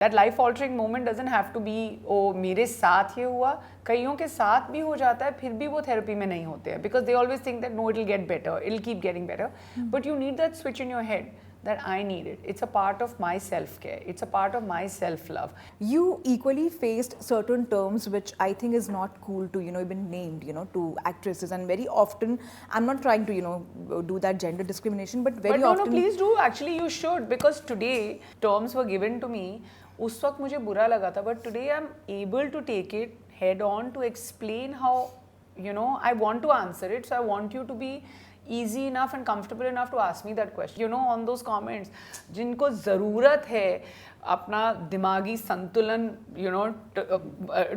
That life altering moment doesn't have to be ओ मेरे साथ ये हुआ, कईयों के साथ भी हो जाता है फिर भी वो थेरेपी में नहीं होते हैं because they always think that no it'll get better, it'll keep getting better, but you need that switch in your head that I need it. It's a part of my self-care. It's a part of my self-love. You equally faced certain terms which I think is not cool to, even named, to actresses, and very often, I'm not trying to, do that gender discrimination, but very But often. No, please do. Actually, you should because today terms were given to me. उस वक्त मुझे बुरा लगा था, but today I'm able to take it head on to explain how, I want to answer it. So I want you to be easy enough and comfortable enough to ask me that question. On those comments, जिनको ज़रूरत है अपना दिमागी संतुलन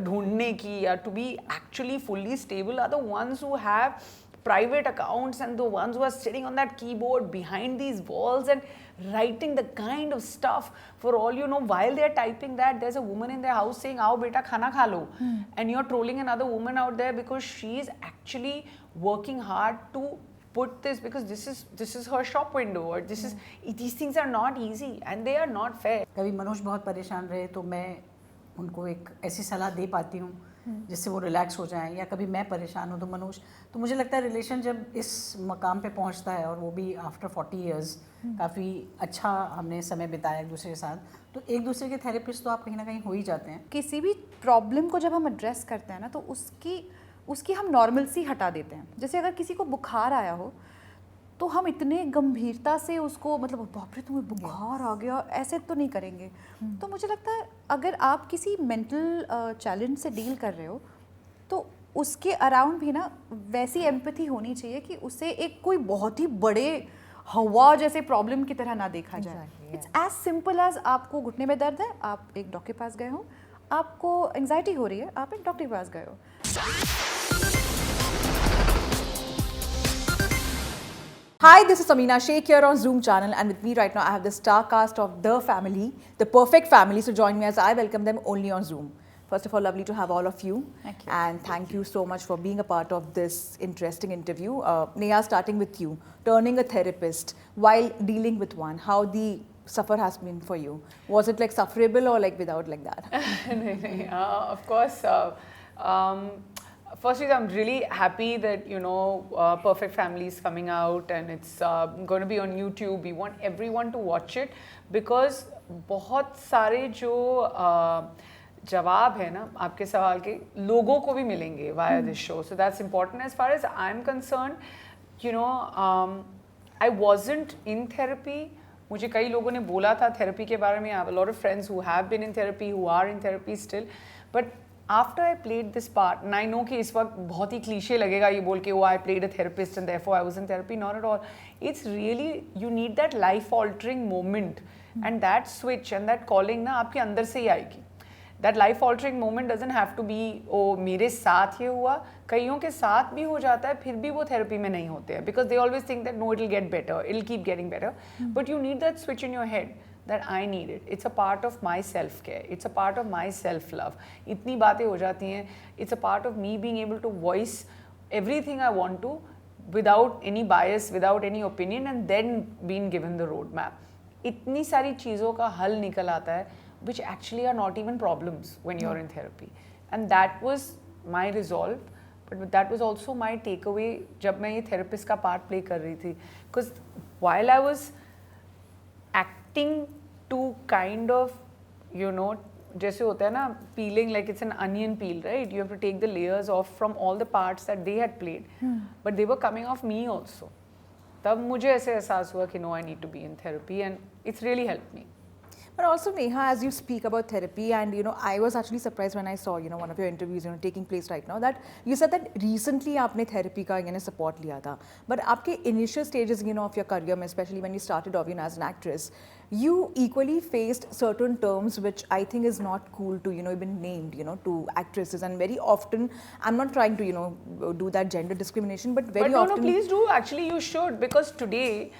ढूंढने की या to be actually fully stable are the ones who have private accounts and the ones who are sitting on that keyboard behind these walls and writing the kind of stuff. For all you know, while they're typing that, there's a woman in their house saying, "Aao beta khana kha lo," and you're trolling another woman out there because she's actually working hard to put this, because this is her shop window, or these things are not easy and they are not fair. कभी मनोज बहुत परेशान रहे तो मैं उनको एक ऐसी सलाह दे पाती हूँ जिससे वो रिलैक्स हो जाएं, या कभी मैं परेशान हूँ तो मनोज, तो मुझे लगता है रिलेशन जब इस मकाम पे पहुँचता है और वो भी आफ्टर 40 इयर्स काफ़ी अच्छा हमने समय बिताया एक दूसरे के साथ, तो एक दूसरे के थेरेपिस्ट तो आप कहीं ना कहीं हो ही जाते हैं। किसी भी प्रॉब्लम को जब हम एड्रेस करते हैं ना, तो उसकी हम नॉर्मलसी हटा देते हैं। जैसे अगर किसी को बुखार आया हो तो हम इतने गंभीरता से उसको, मतलब बाप रे तुम्हें बुखार आ गया, ऐसे तो नहीं करेंगे। तो मुझे लगता है अगर आप किसी मेंटल चैलेंज से डील कर रहे हो तो उसके अराउंड भी ना वैसी एम्पैथी होनी चाहिए कि उसे एक कोई बहुत ही बड़े हवा जैसे प्रॉब्लम की तरह ना देखा जाए। इट्स एज सिंपल एज आपको घुटने में दर्द है, आप एक डॉक्टर के पास गए हो, आपको एंग्जाइटी हो रही है, आप एक डॉक्टर के पास गए हो। Hi, this is Samina Sheikh here on Zoom channel, and with me right now I have the star cast of The Family, the perfect family. So join me as I welcome them only on Zoom. First of all, lovely to have all of you. Thank you. And thank you so much for being a part of this interesting interview. Neha, starting with you, turning a therapist while dealing with one, how the suffer has been for you? Was it like sufferable or like without like that? Of course. Firstly, I'm really happy that Perfect Family is coming out and it's going to be on YouTube. We want everyone to watch it because बहुत सारे जो जवाब है ना आपके सवाल के लोगों को भी मिलेंगे via this show. So that's important. As far as I'm concerned, I wasn't in therapy. मुझे कई लोगों ने बोला था थेरेपी के बारे में. I have a lot of friends who have been in therapy, who are in therapy still. But after I played this part, and I know कि इस वक्त बहुत ही क्लीशे लगेगा ये बोल के वो I played a therapist and therefore I was in therapy. Not at all. It's really, you need that life altering moment and that switch and that calling ना आपके अंदर से ही आएगी. That life altering moment doesn't have to be ओ मेरे साथ ये हुआ, कईयों के साथ भी हो जाता है फिर भी वो थेरेपी में नहीं होते हैं because they always think that no it'll get better, it'll keep getting better, but you need that switch in your head that I need it. It's a part of my self-care. It's a part of my self-love. इतनी बातें हो जाती हैं. It's a part of me being able to voice everything I want to without any bias, without any opinion, and then being given the roadmap. इतनी सारी चीज़ों का हल निकल आता है which actually are not even problems when you're in therapy. And that was my resolve. But that was also my takeaway जब मैं ये therapist का part play कर रही थी. Because while I was acting to kind of, जैसे होता है ना, peeling like it's an onion peel, right? You have to take the layers off from all the parts that they had played. But they were coming off me also. तब मुझे ऐसे एहसास हुआ कि no, I need to be in therapy and it's really helped me. But also, Neha, as you speak about therapy, and I was actually surprised when I saw one of your interviews taking place right now, that you said that recently आपने therapy का support लिया था. But आपके initial stages of your career, especially when you started off as an actress, you equally faced certain terms which I think is not cool to even named to actresses, and very often, I'm not trying to do that gender discrimination, but very often. No, please do. Actually, you should, because today.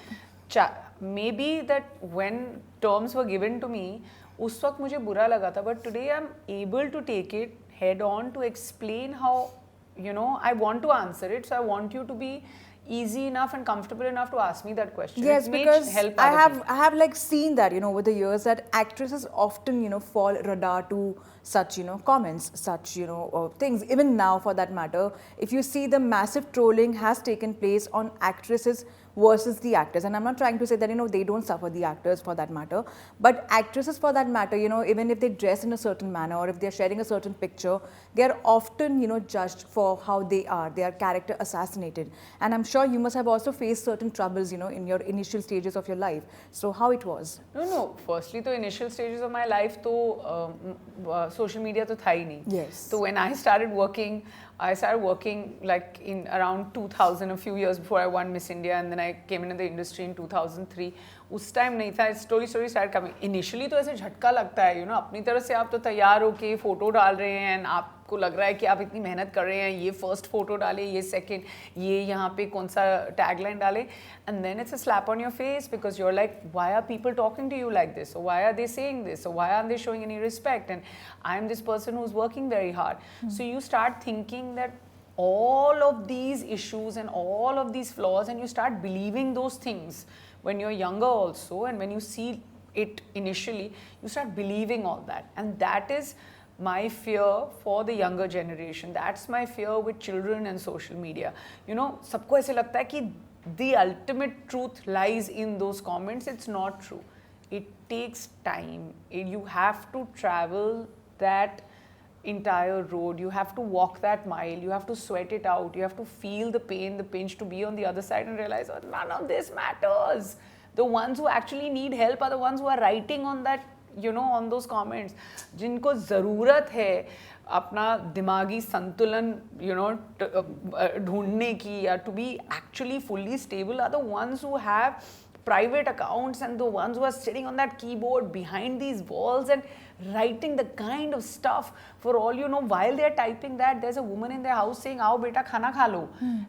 Maybe that when terms were given to me, उस वक्त मुझे बुरा लगा था, but today I'm able to take it head on to explain how I want to answer it. So I want you to be easy enough and comfortable enough to ask me that question. Yes, It may because help I other have people. I have like seen that, you know, over the years that actresses often, you know, fall radar to such, you know, comments, such, you know, things. Even now, for that matter, if you see, the massive trolling has taken place on actresses versus the actors. And I'm not trying to say that, you know, they don't suffer, the actors for that matter, but actresses for that matter, you know, even if they dress in a certain manner or if they're sharing a certain picture, they're often, you know, judged for how they are character assassinated. And I'm sure you must have also faced certain troubles, you know, in your initial stages of your life. So how it was? No. Firstly, तो initial stages of my life तो social media तो था ही नहीं. Yes. So when I started working like in around 2000, a few years before I won Miss India, and then I came into the industry in 2003. उस time नहीं था. Story start coming. Initially तो ऐसे झटका लगता है, यू नो, अपनी तरफ से आप तो तैयार हो के फोटो डाल रहे हैं एंड आपको लग रहा है कि आप इतनी मेहनत कर रहे हैं, ये फर्स्ट फोटो डाले, ये सेकंड, ये यहाँ पे कौन सा टैगलाइन डाले, and then it's a slap on your face because you are like, why are people talking to you like this, why are they saying this, why are they showing any respect, and I am this person who is working very hard. So you start thinking that all of these issues and all of these flaws, and you start believing those things when you're younger also, and when you see it initially, you start believing all that, and that is my fear for the younger generation. That's my fear with children and social media. You know, सबको ऐसे लगता है कि the ultimate truth lies in those comments. It's not true. It takes time. You have to travel that entire road. You have to walk that mile. You have to sweat it out. You have to feel the pain, the pinch, to be on the other side and realize, oh, none of this matters. The ones who actually need help are the ones who are writing on that, you know, on those comments. जिनको ज़रूरत है अपना दिमागी संतुलन, you know, ढूंढने की, या to be actually fully stable, are the ones who have private accounts and the ones who are sitting on that keyboard behind these walls and writing the kind of stuff. For all you know, while they're typing that, there's a woman in their house saying, "Aao beta khana kha lo,"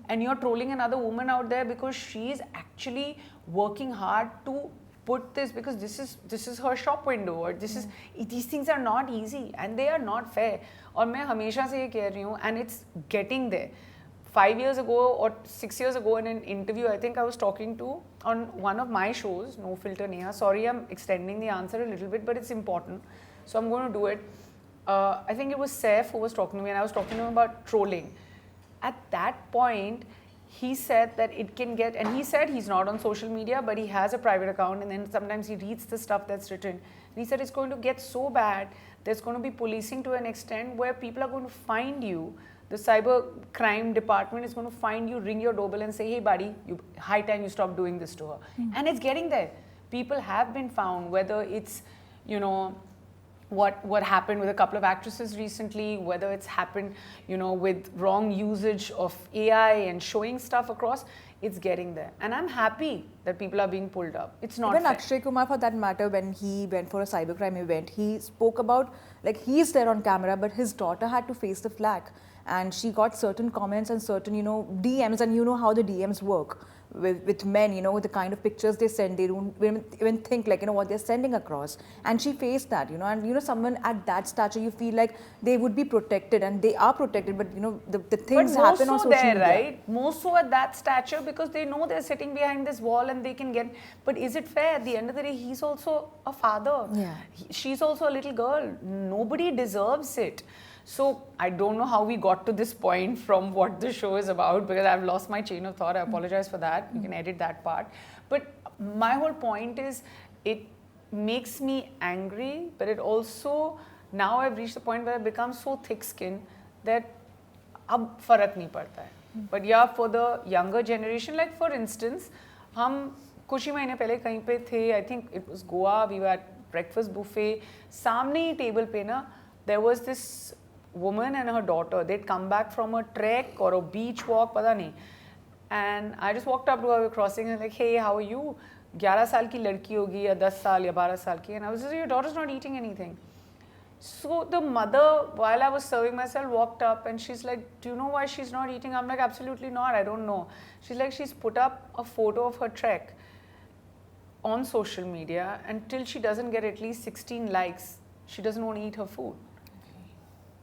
and you're trolling another woman out there because she's actually working hard to put this, because this is her shop window, or this is, these things are not easy and they are not fair. और मैं हमेशा से ये कह रही हूँ, and it's getting there. 5 years ago or 6 years ago, in an interview I think I was talking to on one of my shows, No Filter Neha. Sorry, I'm extending the answer a little bit, but it's important, so I'm going to do it. I think it was Saif who was talking to me, and I was talking to him about trolling. At that point, he said that it can get, and he said he's not on social media, but he has a private account, and then sometimes he reads the stuff that's written. And he said it's going to get so bad, there's going to be policing to an extent where people are going to find you. The cyber crime department is going to find you, ring your doorbell and say, hey buddy, high time you stop doing this to her. And it's getting there. People have been found, whether it's, you know, what happened with a couple of actresses recently, whether it's happened, you know, with wrong usage of AI and showing stuff across, it's getting there. And I'm happy that people are being pulled up. It's not Even fair. Akshay Kumar, for that matter, when he went for a cybercrime event, he spoke about, like, he's there on camera, but his daughter had to face the flag, and she got certain comments and certain, you know, DMs, and you know how the DMs work with men, you know, the kind of pictures they send, they don't even think, like, you know, what they're sending across. And she faced that, you know, and you know, someone at that stature, you feel like they would be protected, and they are protected, but you know, the things but happen on so social there, media. right? More so at that stature, because they know they're sitting behind this wall and they can get. But is it fair? At the end of the day, he's also a father. Yeah. She's also a little girl. Nobody deserves it. So I don't know how we got to this point from what the show is about, because I've lost my chain of thought. I apologize for that. You can edit that part. But my whole point is, it makes me angry, but it also, now I've reached the point where I've become so thick-skinned that अब फर्क नहीं पड़ता है. But yeah, for the younger generation, like for instance, हम कुछ ही महीने पहले कहीं पे थे, I think it was Goa, we were at breakfast buffet, सामने ही टेबल पे ना, there was this woman and her daughter. They'd come back from a trek or a beach walk, पता नहीं. And I just walked up to her crossing and like, hey, how are you? 11 साल की लड़की होगी या 10 साल या 12 साल की. And I was just, your daughter's not eating anything. So the mother, while I was serving myself, walked up and she's like, do you know why she's not eating? I'm like, absolutely not, I don't know. She's like, she's put up a photo of her trek on social media, and till she doesn't get at least 16 likes, she doesn't want to eat her food.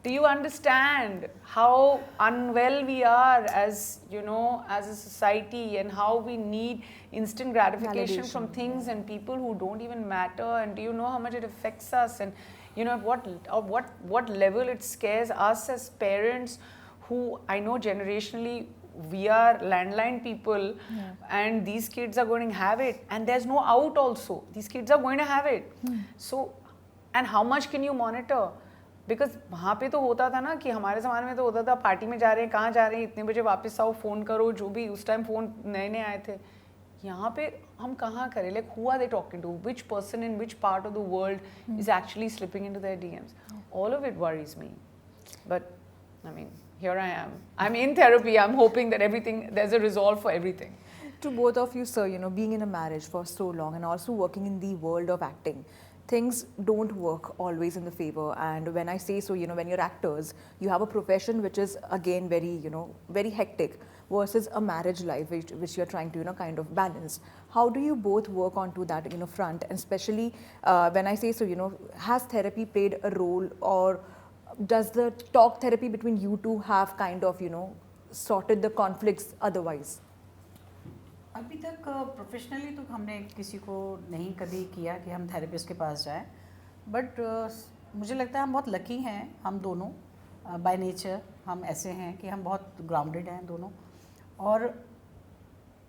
Do you understand how unwell we are as, you know, as a society, and how we need instant gratification from things and people who don't even matter? And do you know how much it affects us? And you know what level it scares us as parents, who I know generationally we are landline people, and these kids are going to have it, and there's no out also. These kids are going to have it. So, and how much can you monitor? Because वहाँ पे तो होता था ना कि हमारे ज़माने में तो होता था पार्टी में जा रहे हैं, कहाँ जा रहे हैं, इतने बजे वापस आओ, फ़ोन करो, जो भी उस टाइम फ़ोन नए नए आए थे. यहाँ पे हम कहाँ करें? Like who are they talking to? Which person in which part of the world is actually slipping into their DMs? All of it worries me. But I mean, here I am. I'm in therapy. I'm hoping that there's a resolve for everything. To both of you, sir, you know, being in a marriage for so long and also working in the world of acting, things don't work always in the favor. And when I say so, you know, when you're actors, you have a profession which is again very, you know, very hectic versus a marriage life which you're trying to, you know, kind of balance. How do you both work onto that, you know, front? And especially when I say so, you know, has therapy played a role, or does the talk therapy between you two have kind of, you know, sorted the conflicts otherwise? अभी तक professionally तो हमने किसी को नहीं कभी किया कि हम थेरेपिस्ट के पास जाएं, बट मुझे लगता है हम बहुत लकी हैं, हम दोनों बाय नेचर हम ऐसे हैं कि हम बहुत ग्राउंडेड हैं दोनों, और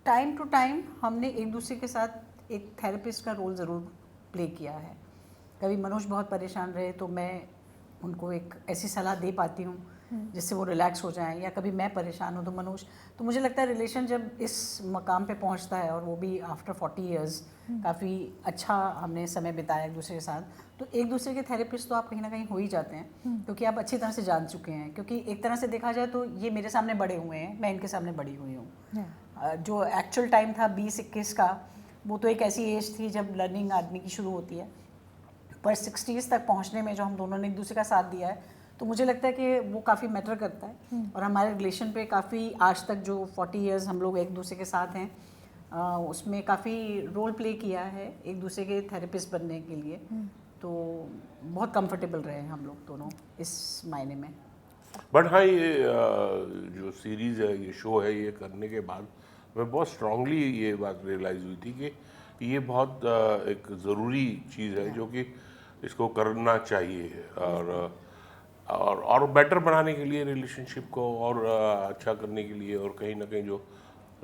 टाइम टू टाइम हमने एक दूसरे के साथ एक थेरेपिस्ट का रोल ज़रूर प्ले किया है. कभी मनोज बहुत परेशान रहे तो मैं उनको एक ऐसी सलाह दे पाती हूँ जिससे वो रिलैक्स हो जाएं, या कभी मैं परेशान हूँ तो मनोज. तो मुझे लगता है रिलेशन जब इस मकाम पे पहुँचता है, और वो भी आफ्टर 40 इयर्स, काफ़ी अच्छा हमने समय बिताया एक दूसरे के साथ, तो एक दूसरे के थेरेपिस्ट तो आप कहीं ना कहीं हो ही जाते हैं, क्योंकि आप अच्छी तरह से जान चुके हैं. क्योंकि एक तरह से देखा जाए तो ये मेरे सामने बड़े हुए हैं, मैं इनके सामने बड़ी हुई हूँ. जो एक्चुअल टाइम था 20-21 का, वो तो एक ऐसी एज थी जब लर्निंग आदमी की शुरू होती है, पर 60s तक पहुंचने में जो हम दोनों ने एक दूसरे का साथ दिया है, तो मुझे लगता है कि वो काफ़ी मैटर करता है. और हमारे रिलेशन पे काफ़ी आज तक जो 40 इयर्स हम लोग एक दूसरे के साथ हैं, उसमें काफ़ी रोल प्ले किया है एक दूसरे के थेरेपिस्ट बनने के लिए. तो बहुत कंफर्टेबल रहे हम लोग दोनों इस मायने में. बट हाँ, ये जो सीरीज़ है, ये शो है, ये करने के बाद मैं बहुत स्ट्रांगली ये बात रियलाइज़ हुई थी कि ये बहुत एक ज़रूरी चीज़ है जो कि इसको करना चाहिए, और बेटर बनाने के लिए रिलेशनशिप को, और अच्छा करने के लिए, और कहीं ना कहीं जो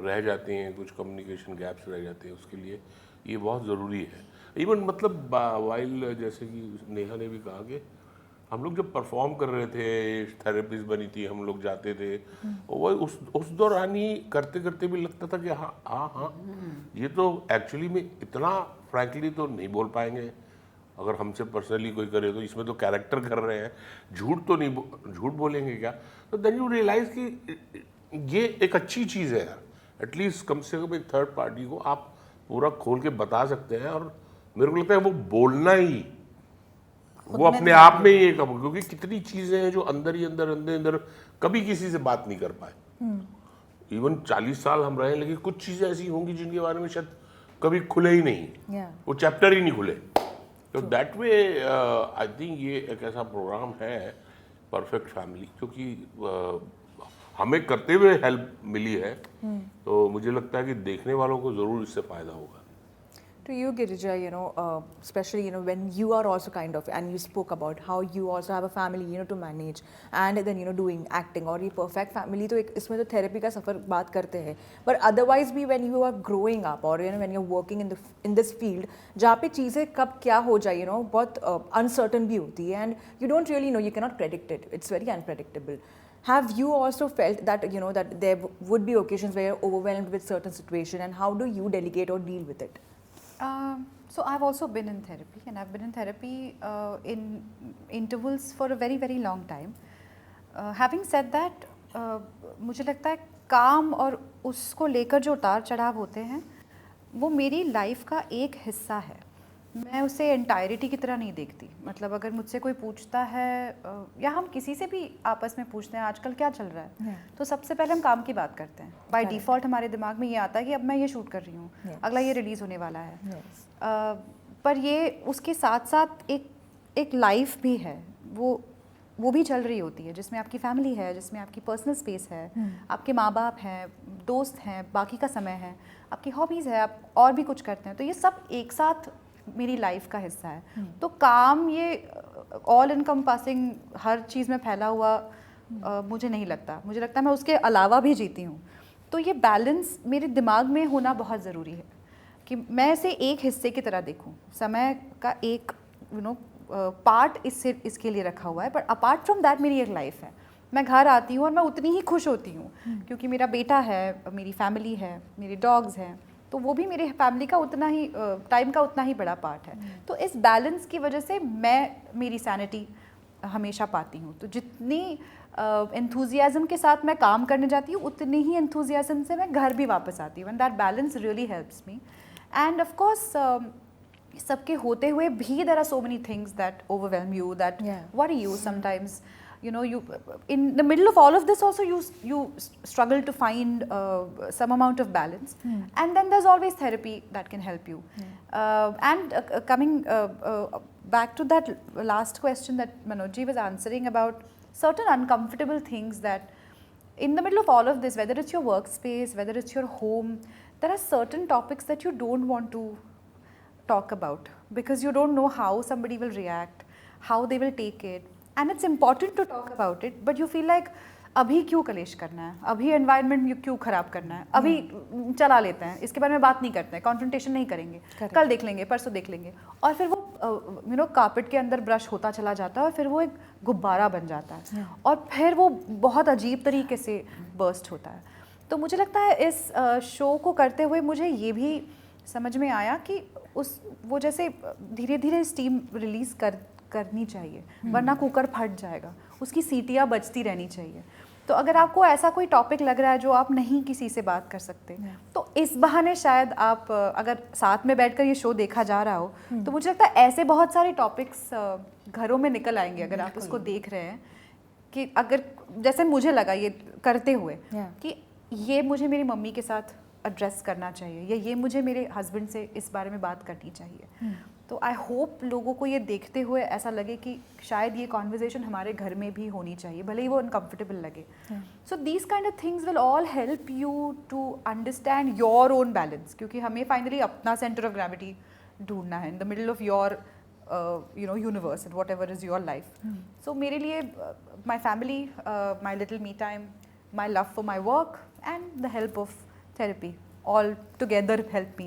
रह जाते हैं कुछ कम्युनिकेशन गैप्स रह जाते हैं, उसके लिए ये बहुत ज़रूरी है. इवन मतलब वाइल, जैसे कि नेहा ने भी कहा कि हम लोग जब परफॉर्म कर रहे थे, थेरेपिस्ट बनी थी, हम लोग जाते थे, वो उस दौरान ही करते करते भी लगता था कि हाँ, ये तो एक्चुअली में इतना फ्रैंकली तो नहीं बोल पाएंगे. अगर हमसे पर्सनली कोई करे तो इसमें तो कैरेक्टर कर रहे हैं, झूठ तो नहीं, झूठ बोलेंगे क्या? तो देन यू रियलाइज कि ये एक अच्छी चीज़ है. एटलीस्ट कम से कम एक थर्ड पार्टी को आप पूरा खोल के बता सकते हैं. और मेरे को लगता है वो बोलना ही, वो अपने आप में ही एक, क्योंकि कितनी चीज़ें हैं जो अंदर ही अंदर कभी किसी से बात नहीं कर पाए. इवन 40 साल हम रहे, लेकिन कुछ चीज़ें ऐसी होंगी जिनके बारे में शायद कभी खुले ही नहीं, वो चैप्टर ही नहीं खुले. तो दैट वे आई थिंक ये एक ऐसा प्रोग्राम है, परफेक्ट फैमिली, क्योंकि हमें करते हुए हेल्प मिली है. तो मुझे लगता है कि देखने वालों को ज़रूर इससे फ़ायदा होगा. To you, Girija, you know, especially, you know, when you are also kind of, and you spoke about how you also have a family, you know, to manage, and then, you know, doing acting, और ये perfect family, तो एक इसमें तो therapy का सफ़र बात करते हैं. But otherwise भी when you are growing up, or you know, when you're working in this field, जहाँ पे चीज़ें कब क्या हो जाए, you know, बहुत uncertain भी होती है, and you don't really know, you cannot predict it. It's very unpredictable. Have you also felt that, you know, that there would be occasions where you're overwhelmed with certain situation, and how do you delegate or deal with it? So I've also been in therapy, and I've been in therapy in intervals for a very very long time. Having said that, मुझे लगता है काम और उसको लेकर जो उतार चढ़ाव होते हैं वो मेरी लाइफ का एक हिस्सा है. मैं उसे एंटायरिटी की तरह नहीं देखती. मतलब अगर मुझसे कोई पूछता है, या हम किसी से भी आपस में पूछते हैं आजकल क्या चल रहा है, तो सबसे पहले हम काम की बात करते हैं. बाय डिफ़ॉल्ट हमारे दिमाग में ये आता है कि अब मैं ये शूट कर रही हूँ, अगला ये रिलीज़ होने वाला है. पर ये उसके साथ साथ एक लाइफ भी है. वो वो भी चल रही होती है, जिसमें आपकी फैमिली है, जिसमें आपकी पर्सनल स्पेस है, आपके माँ बाप हैं, दोस्त हैं, बाकी का समय है, आपकी हॉबीज़ है, आप और भी कुछ करते हैं, तो ये सब एक साथ मेरी लाइफ का हिस्सा है। तो काम ये ऑल इनकम्पासिंग हर चीज़ में फैला हुआ मुझे नहीं लगता। मुझे लगता है मैं उसके अलावा भी जीती हूँ। तो ये बैलेंस मेरे दिमाग में होना बहुत ज़रूरी है कि मैं इसे एक हिस्से की तरह देखूँ, समय का एक पार्ट इसके लिए रखा हुआ है, बट अपार्ट फ्रॉम दैट मेरी एक लाइफ है। मैं घर आती हूँ और मैं उतनी ही खुश होती हूँ क्योंकि मेरा बेटा है, मेरी फैमिली है, मेरे डॉग्स हैं, तो वो भी मेरे फैमिली का उतना ही टाइम का उतना ही बड़ा पार्ट है। तो इस बैलेंस की वजह से मैं मेरी सैनिटी हमेशा पाती हूँ। तो जितनी एंथुजियाज़म के साथ मैं काम करने जाती हूँ, उतनी ही एंथुजियाज़म से मैं घर भी वापस आती हूँ, and that balance really helps me. End of course सबके होते हुए भी there are so many things that overwhelm you, that worry you sometimes. You know, you in the middle of all of this also you struggle to find some amount of balance, and then there's always therapy that can help you. And coming back to that last question that Manoj ji was answering about certain uncomfortable things, that in the middle of all of this, whether it's your workspace, whether it's your home, there are certain topics that you don't want to talk about because you don't know how somebody will react, how they will take it, and it's important to talk about it, but you feel like अभी क्यों कलेश करना है, अभी environment क्यों ख़राब करना है, अभी चला लेते हैं, इसके बारे में बात नहीं करते हैं, कॉन्फ्रंटेशन नहीं करेंगे, कल देख लेंगे, परसों देख लेंगे, और फिर वो कारपेट के अंदर ब्रश होता चला जाता है और फिर वो एक गुब्बारा बन जाता है और फिर वो बहुत अजीब तरीके से बर्स्ट होता है। तो मुझे लगता है इस शो को करते हुए मुझे ये भी समझ में आया कि वो जैसे धीरे धीरे स्टीम रिलीज़ करनी चाहिए, वरना कुकर फट जाएगा, उसकी सीटियाँ बजती रहनी चाहिए। तो अगर आपको ऐसा कोई टॉपिक लग रहा है जो आप नहीं किसी से बात कर सकते, तो इस बहाने शायद आप अगर साथ में बैठकर ये शो देखा जा रहा हो, तो मुझे लगता है ऐसे बहुत सारे टॉपिक्स घरों में निकल आएंगे अगर आप इसको देख रहे हैं। कि अगर जैसे मुझे लगा ये करते हुए कि ये मुझे मेरी मम्मी के साथ एड्रेस करना चाहिए, या ये मुझे मेरे हस्बैंड से इस बारे में बात करनी चाहिए, तो आई होप लोगों को ये देखते हुए ऐसा लगे कि शायद ये कॉन्वर्जेसन हमारे घर में भी होनी चाहिए, भले ही वो अनकम्फर्टेबल लगे। So these kind of things will all help you to understand your own balance, क्योंकि हमें फाइनली अपना सेंटर ऑफ ग्रेविटी ढूंढना है in the middle of your universe and whatever is your life. So मेरे लिए my family, my little me time, my love for my work and the help of therapy all together help me.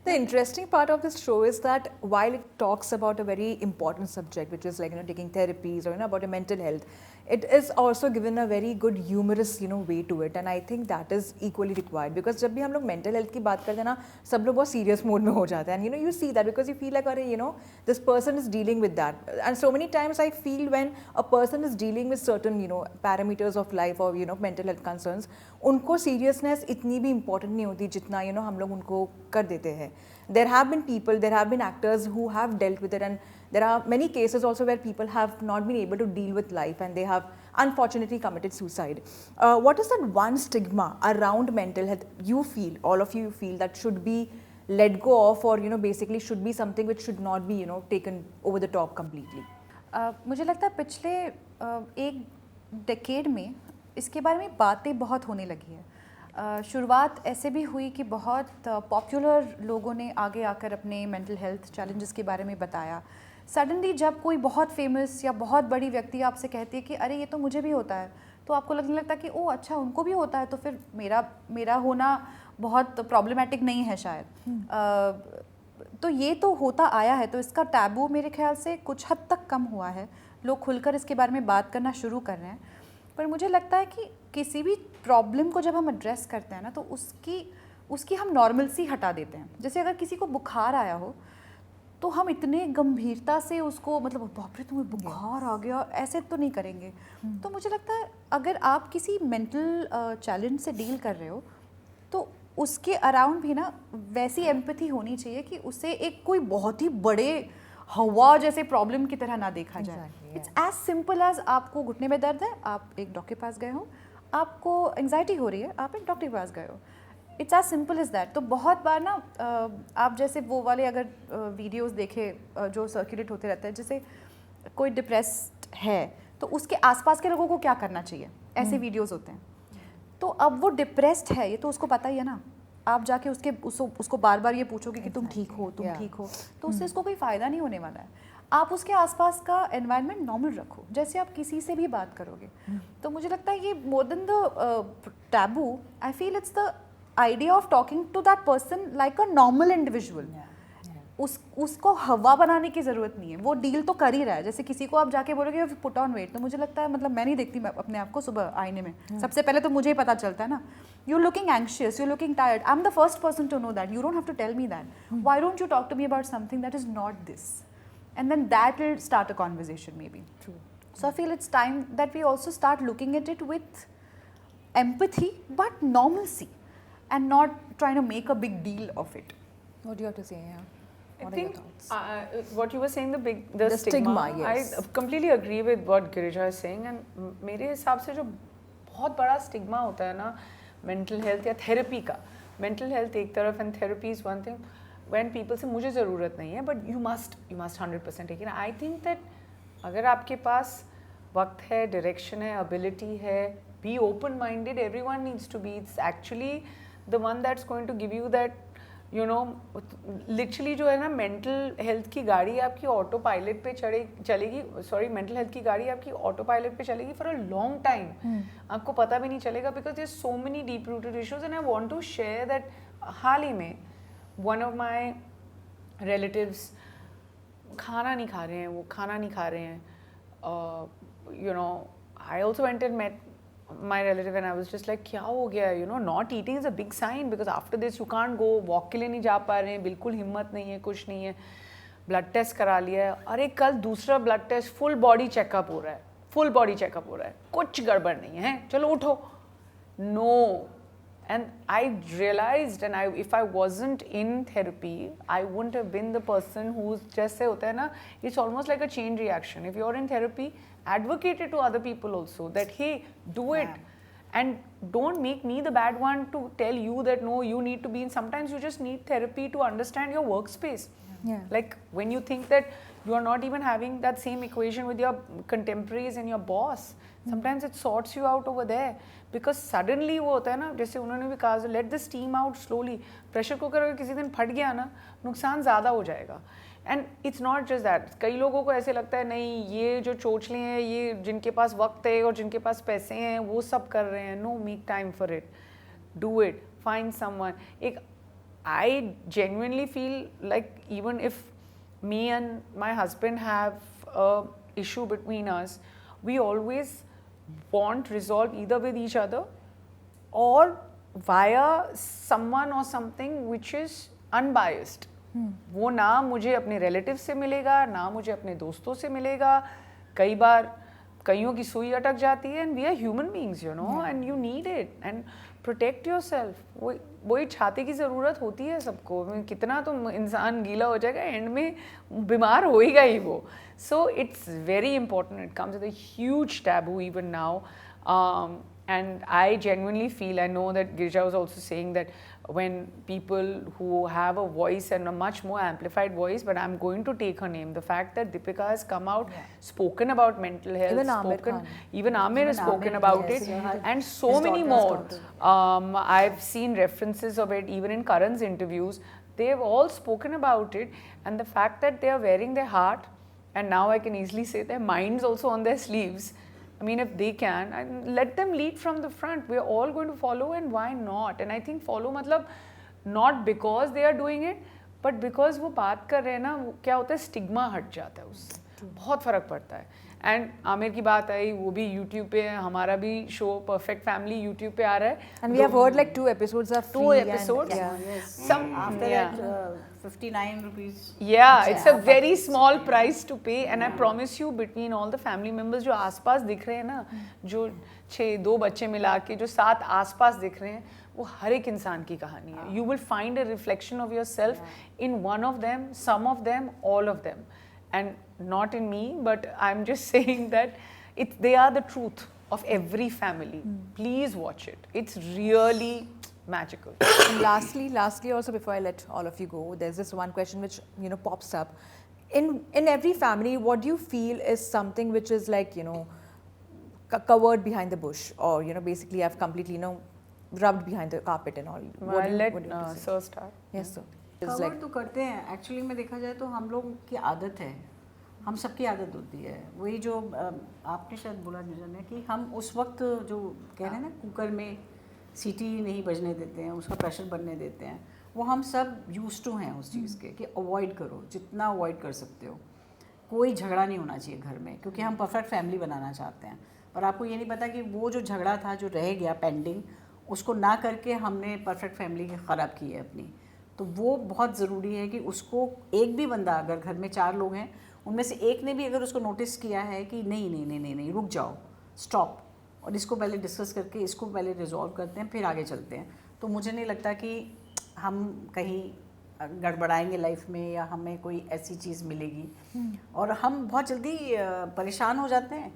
The interesting part of this show is that while it talks about a very important subject, which is like taking therapies or about your mental health, it is also given a very good humorous way to it, and I think that is equally required, because जब भी हम लोग mental health की बात करते हैं ना, सब लोग बहुत serious mode में हो जाते हैं, and you see that because you feel like अरे this person is dealing with that, and so many times I feel when a person is dealing with certain parameters of life or mental health concerns, उनको seriousness इतनी भी important नहीं होती जितना हम लोग उनको कर देते हैं. There have been people, there have been actors who have dealt with it, and there are many cases also where people have not been able to deal with life and they have unfortunately committed suicide. What is that one stigma around mental health you feel, all of you feel, that should be let go of, or basically should be something which should not be taken over the top completely? मुझे लगता है पिछले एक decade में इसके बारे में बातें बहुत होने लगी है। शुरुआत ऐसे भी हुई कि बहुत पॉपुलर लोगों ने आगे आकर अपने मेंटल हेल्थ चैलेंजेस के बारे में बताया। सडनली जब कोई बहुत फेमस या बहुत बड़ी व्यक्ति आपसे कहती है कि अरे ये तो मुझे भी होता है, तो आपको लगने लगता है कि ओह अच्छा उनको भी होता है, तो फिर मेरा होना बहुत प्रॉब्लमेटिक नहीं है शायद। तो ये तो होता आया है, तो इसका टैबू मेरे ख्याल से कुछ हद तक कम हुआ है, लोग खुलकर इसके बारे में बात करना शुरू कर रहे हैं। पर मुझे लगता है कि किसी भी प्रॉब्लम को जब हम एड्रेस करते हैं ना, तो उसकी हम नॉर्मलसी हटा देते हैं। जैसे अगर किसी को बुखार आया हो तो हम इतने गंभीरता से उसको बाप रे तुम्हें बुखार आ गया ऐसे तो नहीं करेंगे। तो मुझे लगता है अगर आप किसी मेंटल चैलेंज से डील कर रहे हो तो उसके अराउंड भी ना वैसी एम्पैथी होनी चाहिए कि उसे एक कोई बहुत ही बड़े हवा जैसे प्रॉब्लम की तरह ना देखा जाए। इट्स एज सिंपल एज आपको घुटने में दर्द है, आप एक डॉक्टर के पास गए हो, आपको एंग्जाइटी हो रही है, आप एक डॉक्टर के पास गए हो। It's as simple is that. तो बहुत बार ना आप जैसे वो वाले अगर वीडियोस देखे जो सर्कुलेट होते रहते हैं, जैसे कोई डिप्रेस्ड है तो उसके आसपास के लोगों को क्या करना चाहिए, ऐसे वीडियोस होते हैं। तो अब वो डिप्रेस्ड है, ये तो उसको पता ही है ना, आप जाके उसको बार बार ये पूछोगे कि तुम ठीक हो, तुम ठीक हो, तो उससे उसको कोई फ़ायदा नहीं होने वाला है। आप उसके आसपास का एनवायरनमेंट नॉर्मल रखो, जैसे आप किसी से भी बात करोगे। तो मुझे लगता है ये more than the taboo, I feel it's the idea of talking to that person like a normal individual. उसको हवा बनाने की ज़रूरत नहीं है, वो डील तो कर ही रहा है। जैसे किसी को आप जाके बोलोगे पुट ऑन वेट, तो मुझे लगता है, मतलब मैं नहीं देखती अपने आप को सुबह आईने में, सबसे पहले तो मुझे ही पता चलता है ना, you looking anxious, you looking tired, I am the first person to know that, you don't have to tell me that, why don't you talk to me about something that is not this, and then that will start a conversation maybe. True. So I feel it's time that we also start looking at it with empathy but normalcy and not trying to make a big deal of it. What do you have to say? Yeah. I What are your think thoughts? what you were saying, the stigma, yes. I completely agree with what Girija is saying, and मेरे हिसाब से जो बहुत बड़ा stigma होता है ना mental health या थेरेपी का, मेंटल हेल्थ एक तरफ and therapy is one thing, when people say मुझे ज़रूरत नहीं है, but you must 100% take it. I think that अगर आपके पास वक्त है, डायरेक्शन है, एबिलिटी है, be open minded, everyone needs to be. It's actually the one that's going to give you that, you know, literally जो है ना मेंटल हेल्थ की गाड़ी आपकी ऑटो पायलट पे चलेगी, सॉरी मेंटल हेल्थ की गाड़ी आपकी ऑटो पायलट पे चलेगी फॉर अ लॉन्ग टाइम, आपको पता भी नहीं चलेगा, because there so many deep rooted issues. And I want to share that हाल ही में one of my relatives खाना नहीं खा रहे हैं, वो खाना नहीं खा रहे हैं, you know, I also went and met my relative and I was just like क्या हो गया, you know, not eating is a big sign because after this you can't go walk के लिए नहीं जा पा रहे हैं, बिल्कुल हिम्मत नहीं है, कुछ नहीं है, ब्लड टेस्ट करा लिया है, अरे कल दूसरा blood test, full body checkup हो रहा है, फुल बॉडी चेकअप हो रहा है, कुछ गड़बड़ नहीं है, चलो उठो, no. And I realized, and if I wasn't in therapy, I wouldn't have been the person who's just say होता है ना, it's almost like a chain reaction. If you're in therapy, advocate it to other people also that hey, do it, and don't make me the bad one to tell you that no, you need to be in. Sometimes you just need therapy to understand your workspace. Yeah. Like when you think that you are not even having that same equation with your contemporaries and your boss, sometimes it sorts you out over there because suddenly वो होता है ना, जैसे उन्होंने भी कहा, let the steam out slowly. Pressure cooker अगर किसी दिन फट गया ना, नुकसान ज़्यादा हो जाएगा. And it's not just that, कई लोगों को ऐसे लगता है नहीं ये जो चोचले हैं, ये जिनके पास वक्त है और जिनके पास पैसे हैं वो सब कर रहे हैं. No, make time for it, do it, find someone. एक I genuinely feel like even if me and my husband have a issue between us, we always want resolve either with each other or via someone or something which is unbiased. वो ना मुझे अपने relative से मिलेगा, ना मुझे अपने दोस्तों से मिलेगा. कई बार कईयों की सुई अटक जाती है, and we are human beings, you know, and you need it and protect yourself. वही छाते की ज़रूरत होती है सबको. कितना तो इंसान गीला हो जाएगा, एंड में बीमार होएगा ही वो. So it's very important. It comes with a huge taboo even now. And I genuinely feel, I know that Girija was also saying that when people who have a voice and a much more amplified voice, but I'm going to take her name, the fact that Deepika has come out, spoken about mental health, even Aamir Khan. Even Aamir has spoken about it, and so many more. I've seen references of it even in Karan's interviews. They've all spoken about it, and the fact that they are wearing their heart, and now I can easily say their minds also on their sleeves. I mean, if they can, and let them lead from the front. We are all going to follow, and why not? And I think follow मतलब not because they are doing it, but because वो बात कर रहे हैं ना, क्या होता है, स्टिग्मा हट जाता है उससे. बहुत फ़र्क पड़ता है. एंड आमिर की बात आई, वो भी यूट्यूब पे है, हमारा भी शो परफेक्ट फैमिली यूट्यूब पे आ रहा है. And we have heard like 2 episodes are free. 2 episodes. Some after that 59 rupees. Yeah, it's a very small price to pay, and I promise you, between all the family members जो आसपास दिख रहे हैं ना, जो 2 बच्चे मिला के जो 7 आसपास दिख रहे हैं, वो हर एक इंसान की कहानी है. You will find a reflection of yourself in one of them, some of them, all of them, and not in me, but I'm just saying that they are the truth of every family. Please watch it. It's really magical. And lastly also, before I let all of you go, there's this one question which, you know, pops up. In every family, what do you feel is something which is like, you know, covered behind the bush, or you know, basically I've completely, you know, rubbed behind the carpet and all. Well, I'll let what do you have to say? Sir start. Yes, sir. It's cover like तो करते हैं actually में देखा जाए तो हम लोग की आदत है, हम सबकी आदत होती है वही जो आपने शायद बोला निजन ने कि हम उस वक्त जो कह रहे हैं ना कुकर में सीटी नहीं बजने देते हैं, उसका प्रेशर बनने देते हैं, वो हम सब यूज टू हैं उस चीज़ के कि अवॉइड करो जितना अवॉइड कर सकते हो, कोई झगड़ा नहीं होना चाहिए घर में क्योंकि हम परफेक्ट फैमिली बनाना चाहते हैं। और आपको ये नहीं पता कि वो जो झगड़ा था जो रह गया पेंडिंग, उसको ना करके हमने परफेक्ट फैमिली ख़राब की है अपनी। तो वो बहुत ज़रूरी है कि उसको एक भी बंदा, अगर घर में 4 लोग हैं उनमें से एक ने भी अगर उसको नोटिस किया है कि नहीं नहीं नहीं नहीं नहीं रुक जाओ, स्टॉप, और इसको पहले डिस्कस करके इसको पहले रिजॉल्व करते हैं फिर आगे चलते हैं, तो मुझे नहीं लगता कि हम कहीं गड़बड़ाएंगे लाइफ में या हमें कोई ऐसी चीज़ मिलेगी। और हम बहुत जल्दी परेशान हो जाते हैं,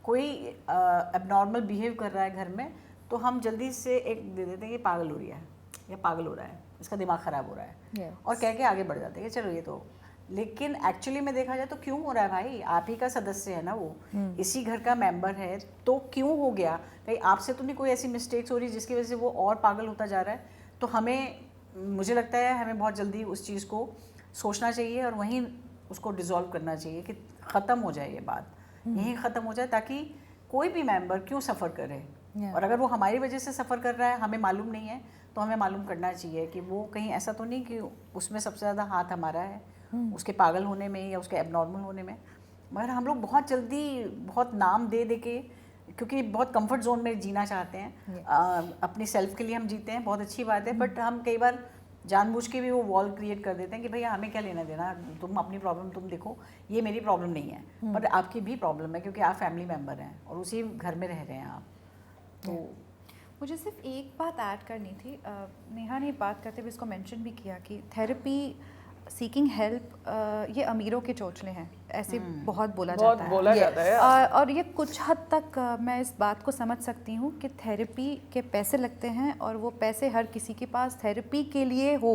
कोई एबनॉर्मल बिहेव कर रहा है घर में तो हम जल्दी से एक दे देते हैं कि पागल हो रही है या पागल हो रहा है, इसका दिमाग ख़राब हो रहा है, और कह के आगे बढ़ जाते हैं कि चलो ये तो, लेकिन एक्चुअली में देखा जाए तो क्यों हो रहा है भाई, आप ही का सदस्य है ना वो, इसी घर का मेंबर है, तो क्यों हो गया, कहीं आपसे तो नहीं कोई ऐसी मिस्टेक्स हो रही जिसकी वजह से वो और पागल होता जा रहा है। तो हमें, मुझे लगता है हमें बहुत जल्दी उस चीज़ को सोचना चाहिए और वहीं उसको डिज़ोल्व करना चाहिए कि ख़त्म हो जाए ये बात, यहीं ख़त्म हो जाए, ताकि कोई भी मेंबर क्यों सफ़र करे। और अगर वो हमारी वजह से सफ़र कर रहा है, हमें मालूम नहीं है, तो हमें मालूम करना चाहिए कि वो कहीं ऐसा तो नहीं कि उसमें सबसे ज़्यादा हाथ हमारा है, उसके पागल होने में या उसके एबनॉर्मल होने में। मगर हम लोग बहुत जल्दी बहुत नाम दे दे के, क्योंकि बहुत कंफर्ट जोन में जीना चाहते हैं, अपनी सेल्फ के लिए हम जीते हैं, बहुत अच्छी बात है, बट हम कई बार जानबूझ के भी वो वॉल क्रिएट कर देते हैं कि भैया हमें क्या लेना देना, तुम अपनी प्रॉब्लम तुम देखो, ये मेरी प्रॉब्लम नहीं है, पर आपकी भी प्रॉब्लम है क्योंकि आप फैमिली मेम्बर हैं और उसी घर में रह रहे हैं आप। तो मुझे सिर्फ एक बात ऐड करनी थी, नेहा ने बात करते हुए इसको मेंशन भी किया कि थेरेपी सीकिंग हेल्प ये अमीरों के चोचले हैं, ऐसे बहुत बोला जाता है। और ये कुछ हद तक मैं इस बात को समझ सकती हूँ कि थेरेपी के पैसे लगते हैं और वो पैसे हर किसी के पास थेरेपी के लिए हो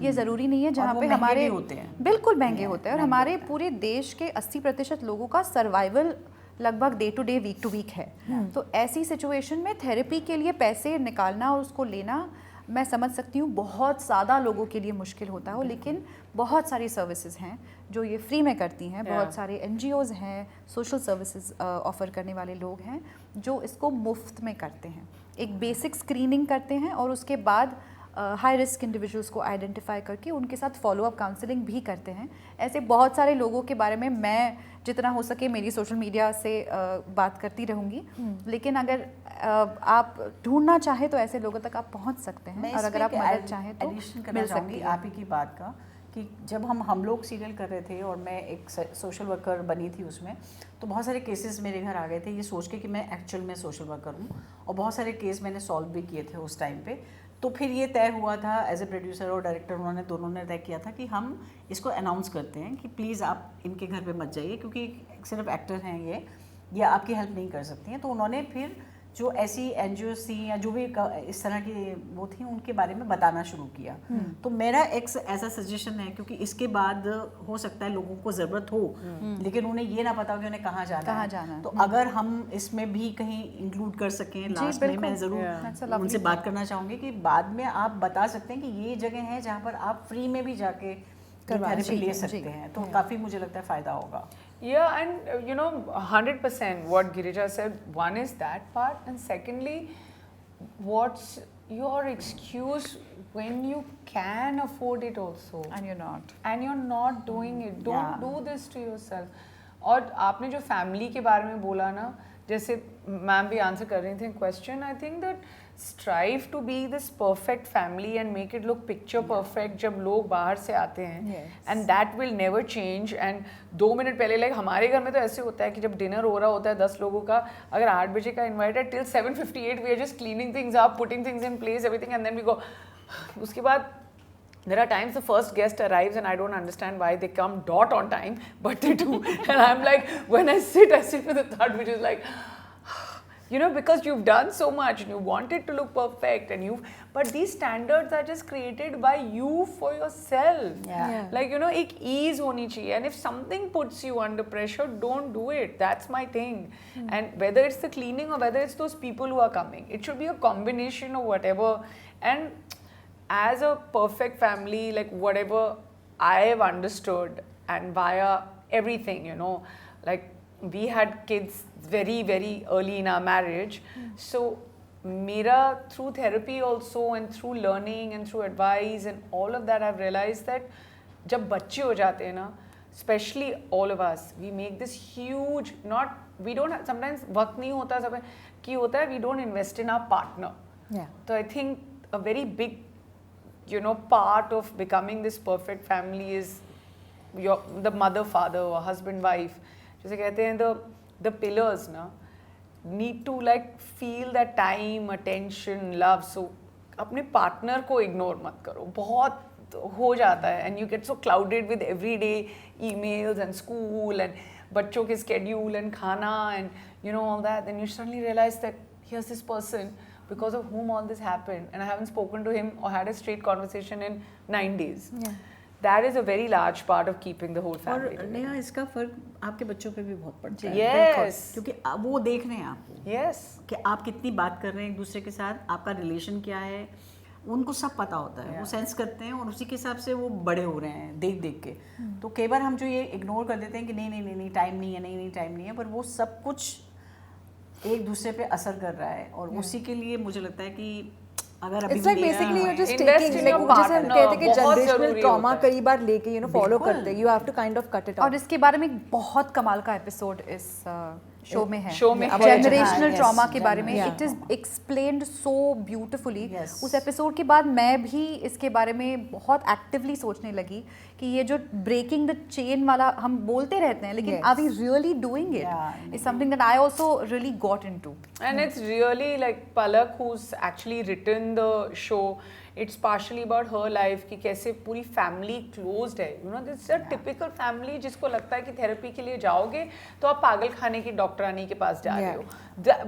ये ज़रूरी नहीं है, जहाँ पे हमारे बिल्कुल महंगे होते हैं। और हमारे पूरे देश के 80% लोगों का सर्वाइवल लगभग day to day, week to week है। तो ऐसी सिचुएशन में थेरेपी के लिए पैसे निकालना और उसको लेना मैं समझ सकती हूँ बहुत ज़्यादा लोगों के लिए मुश्किल होता हो, लेकिन बहुत सारी सर्विसेज हैं जो ये फ्री में करती हैं, बहुत सारे NGOs हैं, सोशल सर्विसेज ऑफ़र करने वाले लोग हैं जो इसको मुफ्त में करते हैं। एक बेसिक स्क्रीनिंग करते हैं और उसके बाद हाई रिस्क इंडिविजुअल्स को आइडेंटिफाई करके उनके साथ फॉलोअप काउंसलिंग भी करते हैं। ऐसे बहुत सारे लोगों के बारे में मैं जितना हो सके मेरी सोशल मीडिया से बात करती रहूँगी, लेकिन अगर आप ढूंढना चाहे तो ऐसे लोगों तक आप पहुँच सकते हैं, और अगर आप मदद चाहें तो मिल सकती है। आप ही की बात का कि जब हम लोग सीरियल कर रहे थे और मैं एक सोशल वर्कर बनी थी उसमें, तो बहुत सारे केसेस मेरे घर आ गए थे ये सोच के कि मैं एक्चुअल में सोशल वर्कर हूँ, और बहुत सारे केस मैंने सॉल्व भी किए थे उस टाइम पे। तो फिर ये तय हुआ था एज ए प्रोड्यूसर और डायरेक्टर, उन्होंने दोनों ने तय किया था कि हम इसको अनाउंस करते हैं कि प्लीज़ आप इनके घर पे मत जाइए क्योंकि सिर्फ एक्टर हैं ये, या आपकी हेल्प नहीं कर सकती हैं। तो उन्होंने फिर जो ऐसी NGOs थी या जो भी इस तरह की वो थी उनके बारे में बताना शुरू किया। तो मेरा एक ऐसा सजेशन है, क्योंकि इसके बाद हो सकता है लोगों को ज़रूरत हो लेकिन उन्हें ये ना पता हो कि उन्हें कहाँ जाना है। तो अगर हम इसमें भी कहीं इंक्लूड कर सकें, लास्ट में मैं ज़रूर उनसे बात करना चाहूँगी कि बाद में आप बता सकते हैं कि ये जगह है जहाँ पर आप फ्री में भी जाके थेरेपी ले सकते हैं, तो काफ़ी मुझे लगता है फ़ायदा होगा। Yeah, and you know, 100% what Girija said. One is that part, and secondly, what's your excuse when you can afford it also, and you're not doing it? Don't do this to yourself. और आपने जो family के बारे में बोला ना, जैसे ma'am भी आंसर कर रही थी question, I think that strive to be this perfect family and make it look picture perfect जब लोग बाहर से आते हैं, and that will never change. and 2 minute पहले लाइक हमारे घर में तो ऐसे होता है कि जब डिनर हो रहा होता है 10 लोगों का, अगर 8 बजे का इन्वाइट है, till 7:58 we are just cleaning things up, putting things in place, everything, and then we go. उसके बाद there are times the first guest arrives and I don't understand why they come dot on time, but they do. And I'm like, when I sit with a thought which is like, you know, because you've done so much and you want it to look perfect and but these standards are just created by you for yourself. Yeah. Like, you know, ek ease honi chahiye, and if something puts you under pressure, don't do it. That's my thing. And whether it's the cleaning or whether it's those people who are coming, it should be a combination of whatever. And as a perfect family, like whatever I have understood and via everything, you know, like we had kids very, very early in our marriage. So mera through therapy also and through learning and through advice and all of that, I've realized that jab bacche ho jate hain na, especially all of us, we make this huge, not, we don't have, sometimes waqt nahi hota sab ki hota hai, we don't invest in our partner. Yeah. So I think a very big, you know, part of becoming this perfect family is the mother, father or husband, wife, जैसे कहते हैं the pillars ना, need to like feel that time, attention, love. So अपने partner को ignore मत करो, बहुत हो जाता है, and you get so clouded with everyday emails and school and बच्चों के schedule and खाना and you know all that, then you suddenly realize that here's this person because of whom all this happened, and I haven't spoken to him or had a straight conversation in 9 days. Yeah. That is a very large part of keeping the whole और family together. Neha, इसका फर्क आपके बच्चों पे भी बहुत पड़ता है। Yes. क्योंकि अब वो देख रहे हैं आपको Yes. कि आप कितनी बात कर रहे हैं एक दूसरे के साथ, आपका रिलेशन क्या है, उनको सब पता होता है, वो सेंस करते हैं और उसी के हिसाब से वो बड़े हो रहे हैं देख देख के। तो कई बार हम जो ये इग्नोर कर देते हैं कि नहीं नहीं नहीं नहीं टाइम नहीं है, नहीं नहीं टाइम नहीं है, पर वो सब कुछ एक दूसरे पे असर कर रहा है और उसी के लिए मुझे लगता है कि अगर अभी It's like भी लेना basically you're just Invest taking in like your जैसे हम partner, कहते हैं कि बहुत generational जरूरी trauma होता है। कई बार लेके you know follow करते हैं, you have to kind of cut it और off. इसके बारे में एक बहुत कमाल का एपिसोड इस शो में है, शो में है। जनरेशनल Yes, ट्रॉमा के बारे में। yeah. It is explained so beautifully. Yes. उस एपिसोड के बाद मैं भी इसके बारे में बहुत एक्टिवली सोचने लगी कि ये जो ब्रेकिंग द चेन वाला हम बोलते रहते हैं, लेकिन Yes. Are we really doing Yeah. It is something that I also really got into. And it's really like Palak, who's actually written the show. It's partially about her life कि कैसे पूरी family closed है. You know, this is a typical family जिसको लगता है कि therapy के लिए जाओगे तो आप पागल खाने की डॉक्टरानी के पास जा रहे हो.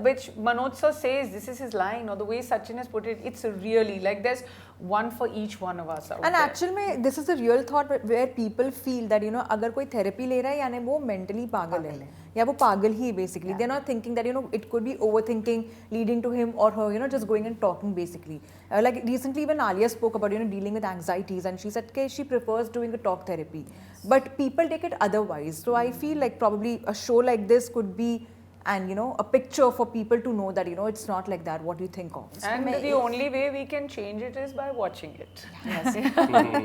Which Manoj sir says, this is his line, or the way Sachin has put it, it's really like there's one for each one of us out And there. actually में this is the real thought where people feel that you know अगर कोई therapy ले रहा है यानी वो mentally पागल है या वो पागल ही basically. They're not thinking that you know it could be overthinking leading to him or her you know just going and talking basically. Like recently when Alia spoke about you know dealing with anxieties and she said okay, she prefers doing a talk therapy, but people take it otherwise. So I feel like probably a show like this could be and you know a picture for people to know that you know it's not like that what you think of. And the only way we can change it is by watching it.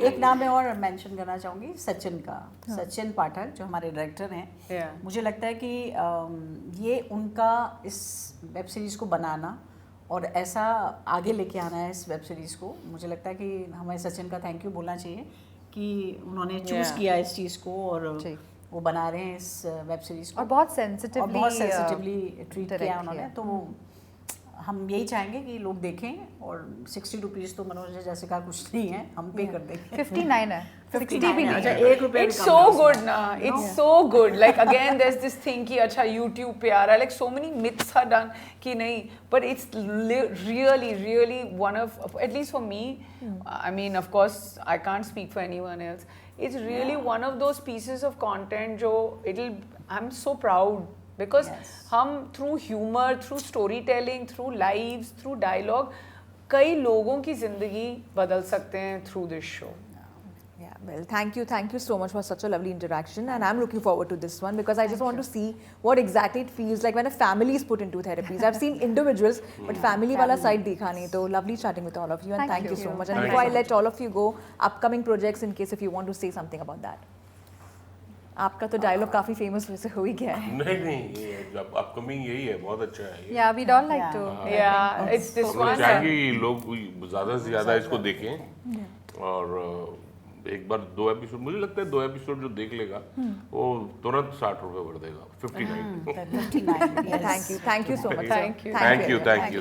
एक नाम मैं और mention करना चाहूँगी, सचिन का, सचिन पाठक जो हमारे director हैं। Yeah. मुझे लगता है कि ये उनका इस वेब सीरीज़ को बनाना और ऐसा आगे लेके आना है इस वेब सीरीज़ को, मुझे लगता है कि हमें सचिन का थैंक यू बोलना चाहिए कि उन्होंने चूज़ किया इस चीज़ को और वो बना रहे हैं इस वेब सीरीज़ को और बहुत बहुत सेंसिटिवली ट्रीट किया उन्होंने। तो हम यही चाहेंगे कि लोग देखें और 60 रुपीज़ तो मनोज ने जैसे कहा कुछ नहीं है, हम पे कर देंगे। 59 है, 60 भी नहीं अच्छा, है। एक रुपये भी It's कम so है उसमें। good na. It's so good. Like again, there's this thing कि अच्छा YouTube पे आ रहा है. Like so many myths are done कि नहीं. But it's really one of, at least for me, I mean, of course, I can't speak for anyone else. It's really one of those pieces of content जो I'm so proud because हम through humor, through storytelling, through lives, through dialogue, कई लोगों की जिंदगी बदल सकते हैं through this show. Yeah, well, thank you so much for such a lovely interaction, and I'm looking forward to this one because I just want to see what exactly it feels like when a family is put into therapies. I've seen individuals, but family wala side dekha nahi. So lovely chatting with all of you, and thank you so much. And before I let all of you go, upcoming projects in case if you want to say something about that. आपका तो dialogue काफी famous वैसे हो ही गया है। नहीं ये जब अपकमिंग यही है, बहुत अच्छा है ये। Yeah, we'd all like to. Yeah, it's this हम one. चाहेंगे कि लोग ज़्यादा से ज़्यादा इसको देखें और एक बार 2 एपिसोड, मुझे लगता है 2 एपिसोड जो देख लेगा वो तुरंत 60 रुपए भर देगा, 59।59 Thank you so much. Thank you. Thank you.